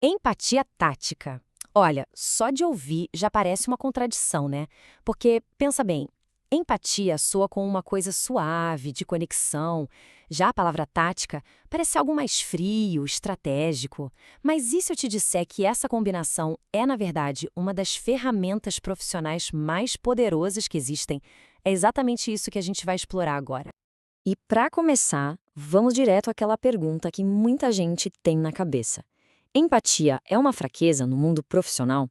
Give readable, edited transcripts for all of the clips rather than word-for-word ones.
Empatia tática. Olha, só de ouvir já parece uma contradição, né? Porque, pensa bem, empatia soa com uma coisa suave, de conexão. Já a palavra tática parece algo mais frio, estratégico. Mas e se eu te disser que essa combinação é, na verdade, uma das ferramentas profissionais mais poderosas que existem? É exatamente isso que a gente vai explorar agora. E para começar, vamos direto àquela pergunta que muita gente tem na cabeça. Empatia é uma fraqueza no mundo profissional?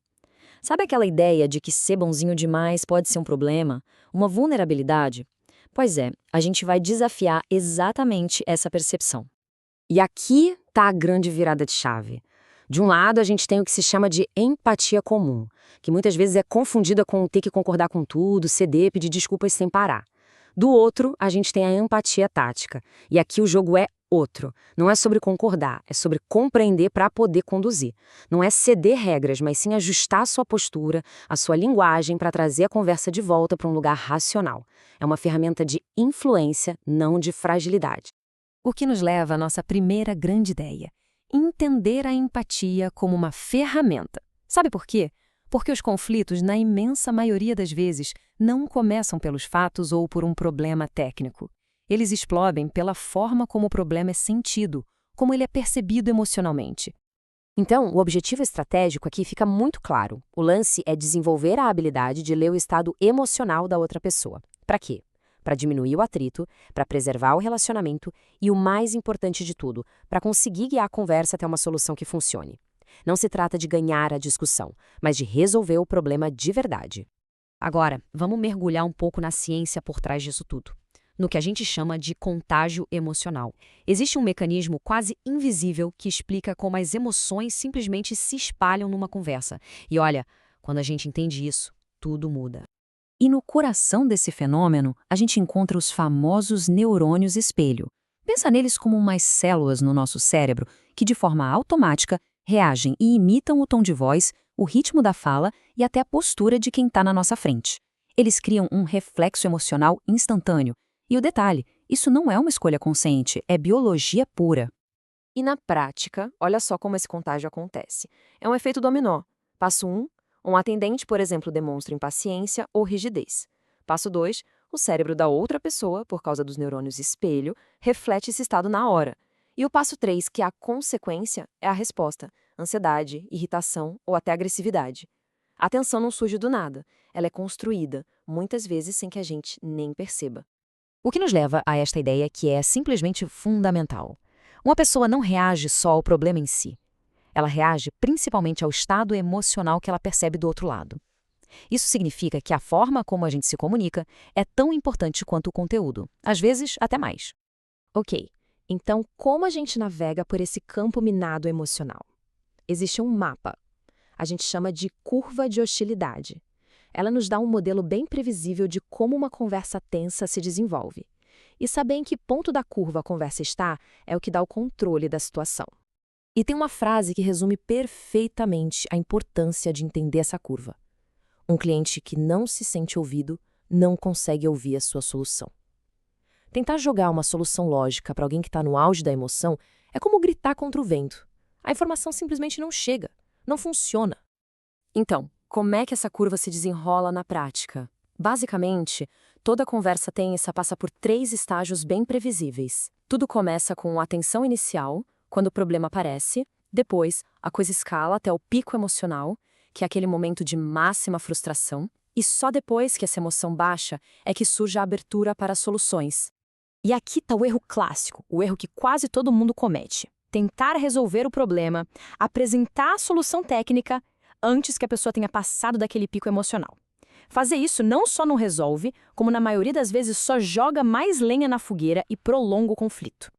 Sabe aquela ideia de que ser bonzinho demais pode ser um problema, uma vulnerabilidade? Pois é, a gente vai desafiar exatamente essa percepção. E aqui está a grande virada de chave. De um lado, a gente tem o que se chama de empatia comum, que muitas vezes é confundida com ter que concordar com tudo, ceder, pedir desculpas sem parar. Do outro, a gente tem a empatia tática. E aqui o jogo é outro. Não é sobre concordar, é sobre compreender para poder conduzir. Não é ceder regras, mas sim ajustar a sua postura, a sua linguagem para trazer a conversa de volta para um lugar racional. É uma ferramenta de influência, não de fragilidade. O que nos leva à nossa primeira grande ideia: entender a empatia como uma ferramenta. Sabe por quê? Porque os conflitos, na imensa maioria das vezes, não começam pelos fatos ou por um problema técnico. Eles explodem pela forma como o problema é sentido, como ele é percebido emocionalmente. Então, o objetivo estratégico aqui fica muito claro. O lance é desenvolver a habilidade de ler o estado emocional da outra pessoa. Para quê? Para diminuir o atrito, para preservar o relacionamento e, o mais importante de tudo, para conseguir guiar a conversa até uma solução que funcione. Não se trata de ganhar a discussão, mas de resolver o problema de verdade. Agora, vamos mergulhar um pouco na ciência por trás disso tudo, no que a gente chama de contágio emocional. Existe um mecanismo quase invisível que explica como as emoções simplesmente se espalham numa conversa. E olha, quando a gente entende isso, tudo muda. E no coração desse fenômeno, a gente encontra os famosos neurônios espelho. Pensa neles como umas células no nosso cérebro que, de forma automática, reagem e imitam o tom de voz, o ritmo da fala e até a postura de quem está na nossa frente. Eles criam um reflexo emocional instantâneo. E o detalhe, isso não é uma escolha consciente, é biologia pura. E na prática, olha só como esse contágio acontece. É um efeito dominó. Passo 1, um atendente, por exemplo, demonstra impaciência ou rigidez. Passo 2, o cérebro da outra pessoa, por causa dos neurônios espelho, reflete esse estado na hora. E o passo 3, que é a consequência, é a resposta: ansiedade, irritação ou até agressividade. A tensão não surge do nada, ela é construída, muitas vezes sem que a gente nem perceba. O que nos leva a esta ideia que é simplesmente fundamental. Uma pessoa não reage só ao problema em si. Ela reage principalmente ao estado emocional que ela percebe do outro lado. Isso significa que a forma como a gente se comunica é tão importante quanto o conteúdo, às vezes até mais. Ok, então como a gente navega por esse campo minado emocional? Existe um mapa. A gente chama de curva de hostilidade. Ela nos dá um modelo bem previsível de como uma conversa tensa se desenvolve. E saber em que ponto da curva a conversa está é o que dá o controle da situação. E tem uma frase que resume perfeitamente a importância de entender essa curva. Um cliente que não se sente ouvido não consegue ouvir a sua solução. Tentar jogar uma solução lógica para alguém que está no auge da emoção é como gritar contra o vento. A informação simplesmente não chega, não funciona. Então, como é que essa curva se desenrola na prática? Basicamente, toda conversa tensa passa por 3 estágios bem previsíveis. Tudo começa com a tensão inicial, quando o problema aparece. Depois, a coisa escala até o pico emocional, que é aquele momento de máxima frustração. E só depois que essa emoção baixa é que surge a abertura para as soluções. E aqui está o erro clássico, o erro que quase todo mundo comete. Tentar resolver o problema, apresentar a solução técnica antes que a pessoa tenha passado daquele pico emocional. Fazer isso não só não resolve, como na maioria das vezes só joga mais lenha na fogueira e prolonga o conflito.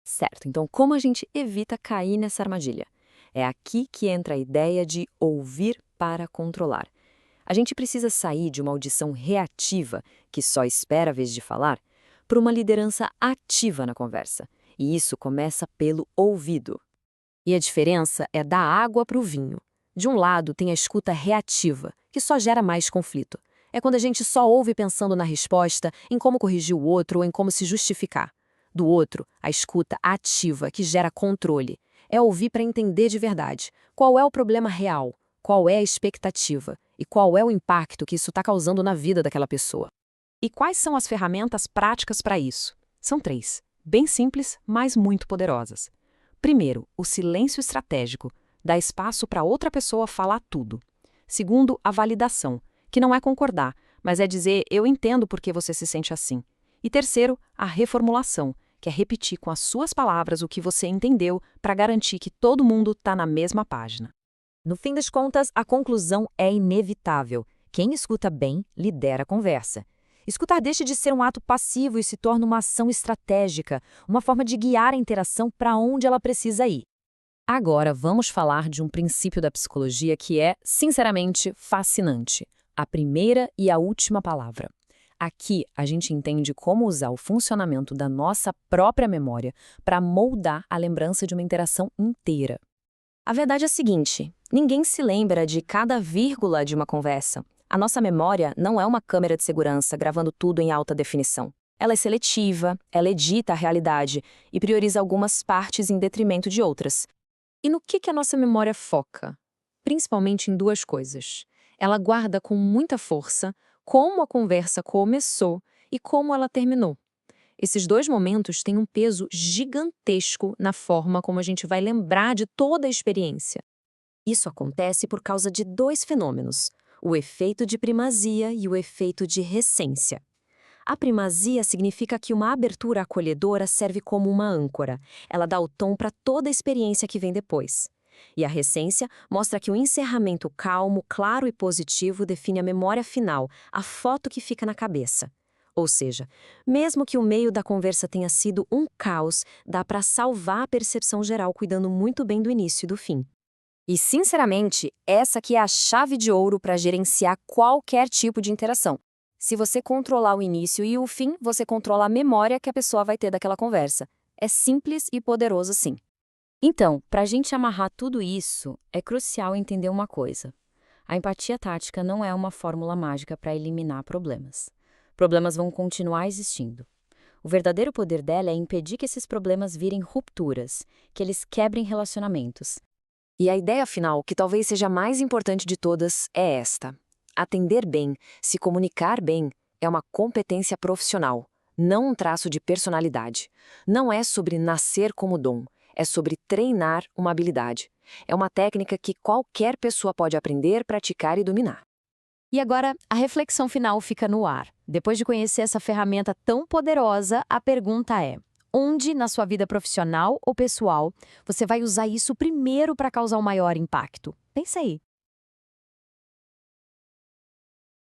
Certo, então como a gente evita cair nessa armadilha? É aqui que entra a ideia de ouvir para controlar. A gente precisa sair de uma audição reativa, que só espera a vez de falar, para uma liderança ativa na conversa. E isso começa pelo ouvido. E a diferença é da água para o vinho. De um lado, tem a escuta reativa, que só gera mais conflito. É quando a gente só ouve pensando na resposta, em como corrigir o outro ou em como se justificar. Do outro, a escuta ativa, que gera controle. É ouvir para entender de verdade qual é o problema real, qual é a expectativa e qual é o impacto que isso está causando na vida daquela pessoa. E quais são as ferramentas práticas para isso? São 3, bem simples, mas muito poderosas. Primeiro, o silêncio estratégico, dá espaço para outra pessoa falar tudo. Segundo, a validação, que não é concordar, mas é dizer eu entendo por que você se sente assim. E terceiro, a reformulação, que é repetir com as suas palavras o que você entendeu para garantir que todo mundo está na mesma página. No fim das contas, a conclusão é inevitável. Quem escuta bem, lidera a conversa. Escutar deixa de ser um ato passivo e se torna uma ação estratégica, uma forma de guiar a interação para onde ela precisa ir. Agora, vamos falar de um princípio da psicologia que é, sinceramente, fascinante. A primeira e a última palavra. Aqui, a gente entende como usar o funcionamento da nossa própria memória para moldar a lembrança de uma interação inteira. A verdade é a seguinte: ninguém se lembra de cada vírgula de uma conversa. A nossa memória não é uma câmera de segurança gravando tudo em alta definição. Ela é seletiva, ela edita a realidade e prioriza algumas partes em detrimento de outras. E no que a nossa memória foca? Principalmente em 2 coisas. Ela guarda com muita força como a conversa começou e como ela terminou. Esses 2 momentos têm um peso gigantesco na forma como a gente vai lembrar de toda a experiência. Isso acontece por causa de 2 fenômenos: o efeito de primazia e o efeito de recência. A primazia significa que uma abertura acolhedora serve como uma âncora. Ela dá o tom para toda a experiência que vem depois. E a recência mostra que o encerramento calmo, claro e positivo define a memória final, a foto que fica na cabeça. Ou seja, mesmo que o meio da conversa tenha sido um caos, dá para salvar a percepção geral cuidando muito bem do início e do fim. E, sinceramente, essa aqui é a chave de ouro para gerenciar qualquer tipo de interação. Se você controlar o início e o fim, você controla a memória que a pessoa vai ter daquela conversa. É simples e poderoso, sim. Então, para a gente amarrar tudo isso, é crucial entender uma coisa. A empatia tática não é uma fórmula mágica para eliminar problemas. Problemas vão continuar existindo. O verdadeiro poder dela é impedir que esses problemas virem rupturas, que eles quebrem relacionamentos. E a ideia final, que talvez seja a mais importante de todas, é esta: atender bem, se comunicar bem, é uma competência profissional, não um traço de personalidade. Não é sobre nascer como dom, é sobre treinar uma habilidade. É uma técnica que qualquer pessoa pode aprender, praticar e dominar. E agora, a reflexão final fica no ar. Depois de conhecer essa ferramenta tão poderosa, a pergunta é: onde, na sua vida profissional ou pessoal, você vai usar isso primeiro para causar o maior impacto? Pensa aí.